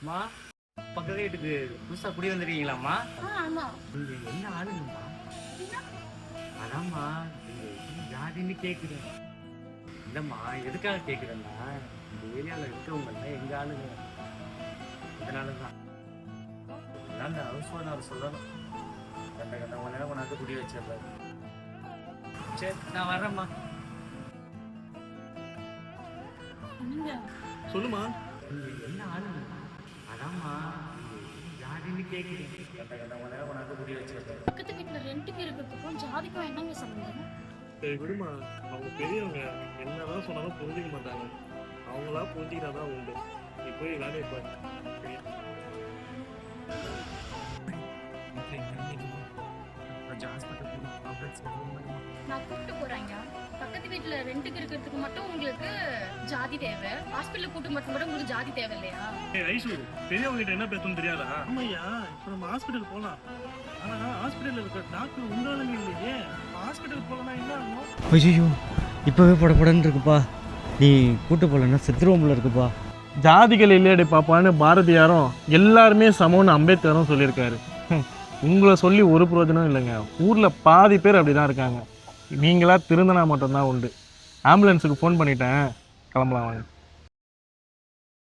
அம்மா பக்கத்து வீட்டுக்கு புதுசா குடி வந்துருக்கீங்களாம்மா? ஆமா. நீங்க என்ன ஆளுங்கம்மா? அதாம்மா நீங்க என்ன ஜாதின்னு கேக்குறேன். இல்லம்மா எதுக்காக கேக்குறேன்னா இந்த ஏரியாவில் இருக்கவங்க எங்க ஆளுங்க. அதனாலதான் அந்த ஹவுஸ் ஓனர் சொல்லணும். கண்ட கண்டவங்க நேரம் கொண்டாந்து குடி வச்சிடுறாரு. சரி நான் வர்றேம்மா. சொல்லுமா. நீங்க என்ன ஆளுங்கம்மா? அதாம்மா ஜாதின்னு கேக்குறேன். கண்ட கண்டவங்க நேரம் கொண்டாந்து குடி வச்சிடுறாரு. பக்கத்து வீட்டுல ரெண்டுக்கு இருக்கிறதுக்கும் ஜாதிக்கும் என்னங்க சம்பந்தம்? சரி விடுமா, அவங்க பெரியவங்க என்னதான் சொன்னாலும் புரிஞ்சுக்க மாட்டாங்க. அவங்களா புரிஞ்சுக்கிட்டாதான் உண்டு. நீ போய் வேலையை பாரு. நான் கூப்பிட்டு போறேங்க. பக்கத்து வீட்டுல ரெண்டுக்கு இருக்கிறதுக்கு மட்டும் உங்களுக்கு ஜாதி தேவை, ஹாஸ்பிட்டல் கூட்டு மட்டும் உங்களுக்கு ஜாதி தேவை இல்லையா? ஐசு, பெரியவங்க கிட்ட என்ன பேசணும்னு தெரியாதா? ஆமாய்யா, இப்ப நம்ம ஹாஸ்பிட்டல் போலாம். ஆனா ஹாஸ்பிட்டல்ல இருக்க டாக்டர் உண்டாலுமே இல்லையே. ஹாஸ்பிட்டல் போலனா என்ன ஆகும்? ஐயோ இப்பவே படப்படன்னு இருக்குப்பா. நீ கூட்டு போலன்னா செத்துருவோம்ல இருக்குப்பா. ஜாதிகள் இல்லையடி பாப்பான்னு பாரதியாரும் எல்லாருமே சமம்னு அம்பேத்கரும் சொல்லியிருக்காரு. உங்களை சொல்லி ஒரு பிரயோஜனம் இல்லைங்க. ஊர்ல பாதி பேர் அப்படிதான் இருக்காங்க. நீங்களா திருந்தினா மட்டும்தான் உண்டு. ஆம்புலன்ஸுக்கு ஃபோன் பண்ணிட்டேன், கிளம்பலாம் வாங்க.